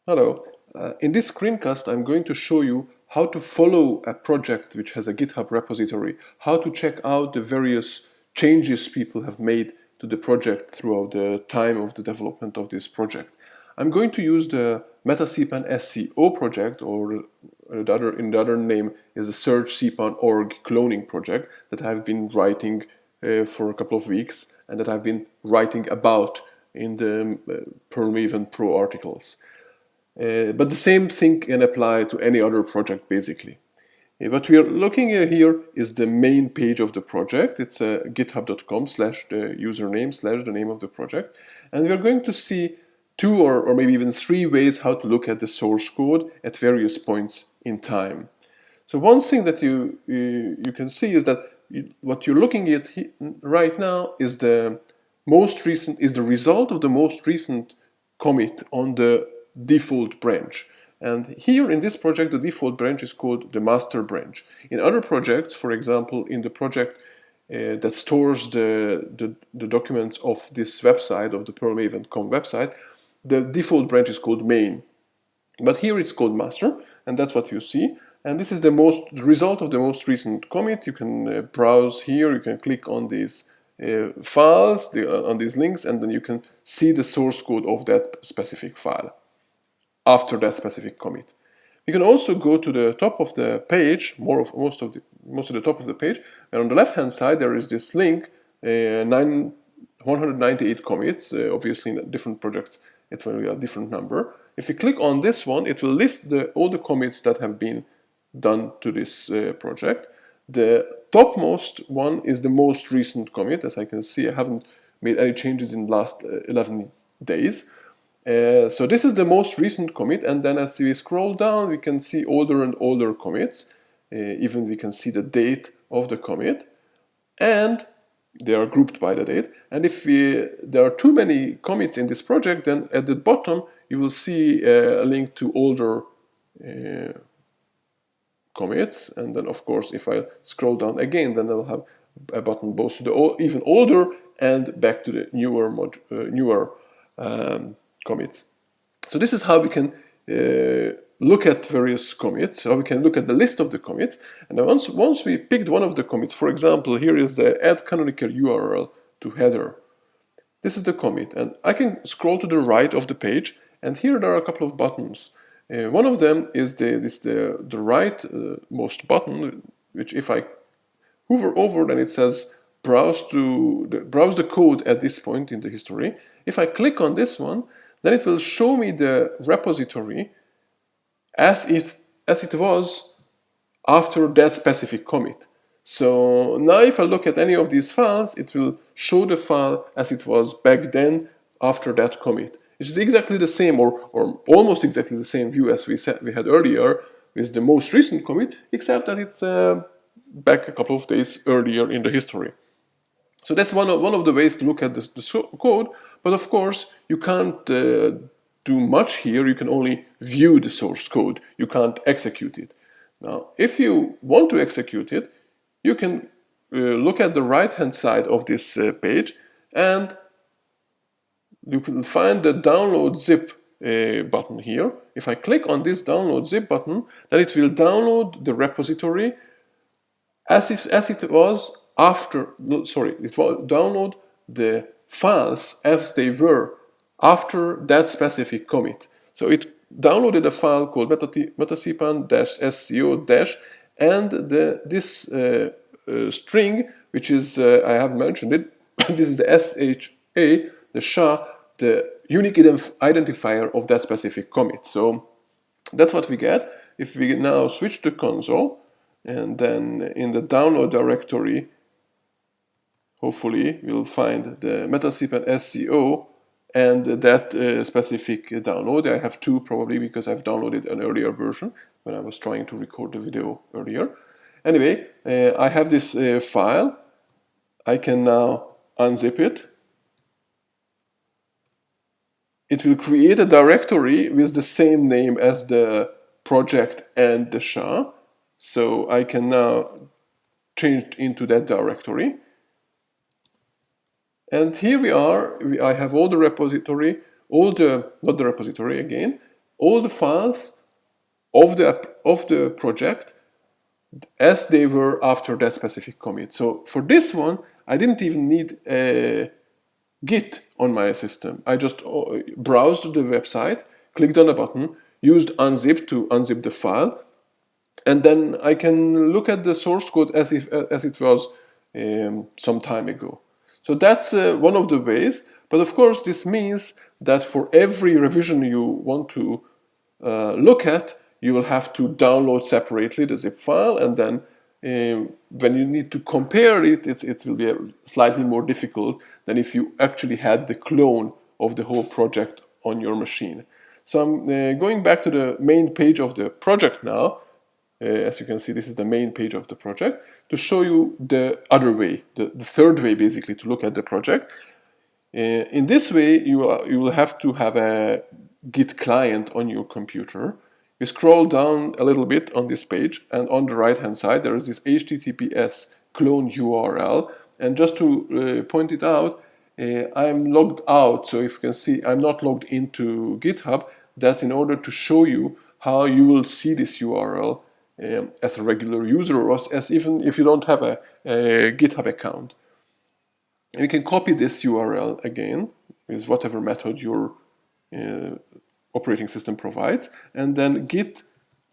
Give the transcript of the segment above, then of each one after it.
Hello. In this screencast, I'm going to show you how to follow a project which has a GitHub repository, how to check out the various changes people have made to the project throughout the time of the development of this project. I'm going to use the MetaCPAN SCO project, or in the other name is the Search CPAN.org cloning project that I've been writing for a couple of weeks and that I've been writing about in the Perl Maven Pro articles. But the same thing can apply to any other project, basically. What we are looking at here is the main page of the project. It's github.com / the username / the name of the project. And we're going to see two or maybe even three ways how to look at the source code at various points in time. So one thing that you can see is that what you're looking at right now is the result of the most recent commit on the default branch. And here in this project, the default branch is called the master branch. In other projects, for example, in the project that stores the documents of this website, of the perlmaven.com website, the default branch is called main. But here it's called master, and that's what you see. And this is the result of the most recent commit. You can browse here, you can click on these files, on these links, and then you can see the source code of that specific file after that specific commit. You can also go to the top of the page, most of the top of the page, and on the left-hand side there is this link, 198 commits. Obviously, in different projects it will be a different number. If you click on this one, it will list all the commits that have been done to this project. The topmost one is the most recent commit. As I can see, I haven't made any changes in the last 11 days. So this is the most recent commit, and then as we scroll down, we can see older and older commits. Even we can see the date of the commit, and they are grouped by the date. And if there are too many commits in this project, then at the bottom you will see a link to older commits. And then, of course, if I scroll down again, then I will have a button both to the even older and back to the newer commits. So this is how we can look at various commits, how we can look at the list of the commits. And once we picked one of the commits, for example, here is the add canonical URL to header. This is the commit, and I can scroll to the right of the page, and here there are a couple of buttons. One of them is the rightmost button, which if I hover over, then it says browse the code at this point in the history. If I click on this one, then it will show me the repository as it was after that specific commit. So now if I look at any of these files, it will show the file as it was back then after that commit. Which is exactly the same, or almost exactly the same view as we had earlier with the most recent commit, except that it's back a couple of days earlier in the history. So that's one of the ways to look at the code, but of course you can't do much here. You can only view the source code. You can't execute it. Now, if you want to execute it, you can look at the right-hand side of this page, and you can find the download zip button here. If I click on this download zip button, then it will download the repository as it was after, it will download the files as they were after that specific commit. So it downloaded a file called metacpan-sco- and this string, which is, I have mentioned it, this is the SHA, the SHA, the unique identifier of that specific commit. So that's what we get. If we now switch to console, and then in the download directory, hopefully we'll find the metacpan SCO and that specific download. I have two probably because I've downloaded an earlier version when I was trying to record the video earlier. Anyway, I have this file. I can now unzip it. It will create a directory with the same name as the project and the SHA. So I can now change into that directory. And here we are. I have all the repository, not the repository again, all the files of the project as they were after that specific commit. So for this one, I didn't even need a Git on my system. I just browsed the website, clicked on a button, used unzip to unzip the file, and then I can look at the source code as it was some time ago. So that's one of the ways. But of course, this means that for every revision you want to look at, you will have to download separately the zip file, and then when you need to compare it, it will be slightly more difficult than if you actually had the clone of the whole project on your machine. So I'm going back to the main page of the project now. As you can see, this is the main page of the project, to show you the other way, the third way basically to look at the project. In this way, you will have to have a Git client on your computer. You scroll down a little bit on this page, and on the right hand side there is this HTTPS clone URL. And just to point it out, I'm logged out, so if you can see, I'm not logged into GitHub. That's in order to show you how you will see this URL as a regular user, or as even if you don't have a GitHub account. You can copy this URL again with whatever method your operating system provides, and then git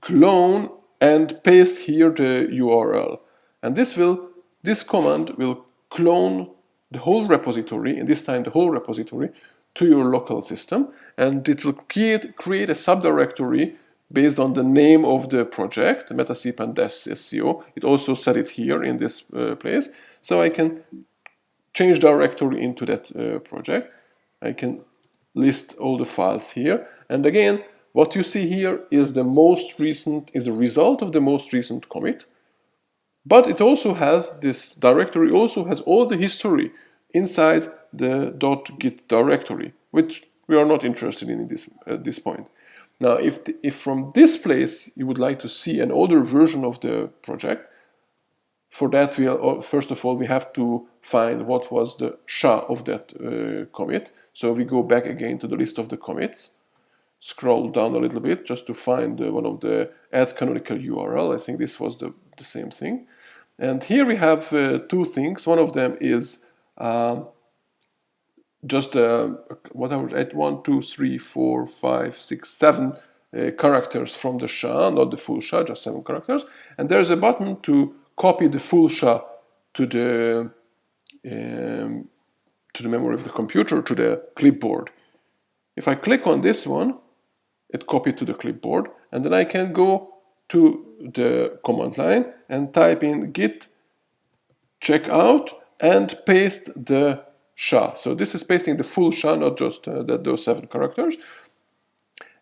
clone and paste here the URL. And this command will clone the whole repository, and this time the whole repository, to your local system, and it will create a subdirectory based on the name of the project, metacpan-sco. It also set it here in this place, so I can change directory into that project. I can list all the files here, and again, what you see here is the a result of the most recent commit. But it also has, this directory also has all the history inside the .git directory, which we are not interested in at this point. Now, if from this place you would like to see an older version of the project, for that, first of all, we have to find what was the SHA of that commit. So we go back again to the list of the commits, scroll down a little bit just to find one of the add canonical URL. I think this was the same thing. And here we have two things. One of them is just whatever, at 1, 2, 3, 4, 5, 6, 7 characters from the SHA, not the full SHA, just 7 characters. And there's a button to copy the full SHA to the memory of the computer, to the clipboard. If I click on this one, it copied to the clipboard, and then I can go to the command line and type in git checkout and paste the SHA. So this is pasting the full SHA, not just those 7 characters.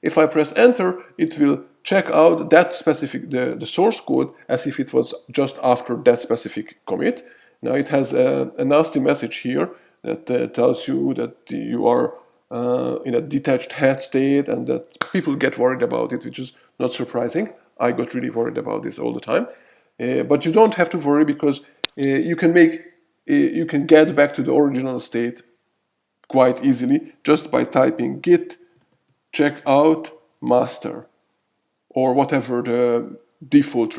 If I press enter, it will check out that specific, the source code, as if it was just after that specific commit. Now it has a nasty message here that tells you that you are in a detached head state, and that people get worried about it, which is not surprising. I got really worried about this all the time. But you don't have to worry, because you can get back to the original state quite easily just by typing git checkout master, or whatever the default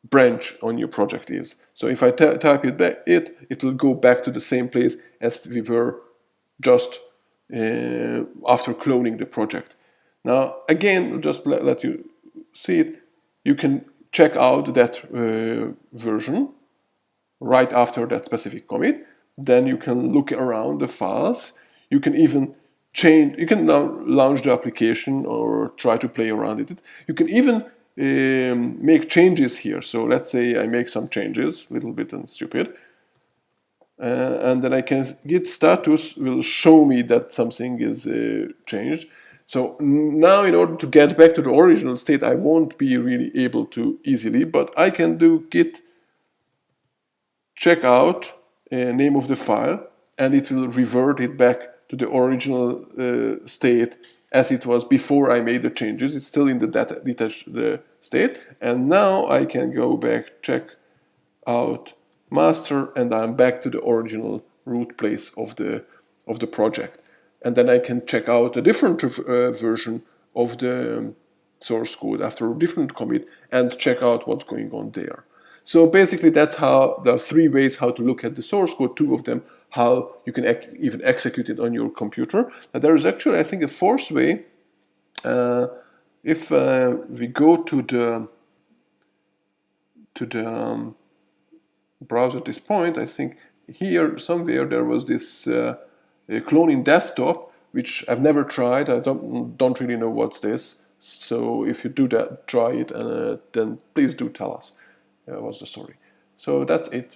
branch on your project is. So if I type it will go back to the same place as we were just after cloning the project. Now again, just let you see it, you can check out that version right after that specific commit. Then you can look around the files. You can even change, you can now launch the application or try to play around with it. You can even make changes here. So let's say I make some changes, a little bit and stupid, and then I can git status will show me that something is changed. So now, in order to get back to the original state, I won't be really able to easily, but I can do git checkout name of the file, and it will revert it back to the original state as it was before I made the changes. It's still in the detached state, and now I can go back, check out master, and I'm back to the original root place of the project. and then I can check out a different version of the source code after a different commit and check out what's going on there. So basically that's how there are three ways how to look at the source code, two of them how you can even execute it on your computer. But there is actually, I think, a fourth way. If we go to the browser at this point, I think here somewhere there was this cloning desktop, which I've never tried. I don't really know what's this. So if you do that, try it, and then please do tell us what's the story. So that's it.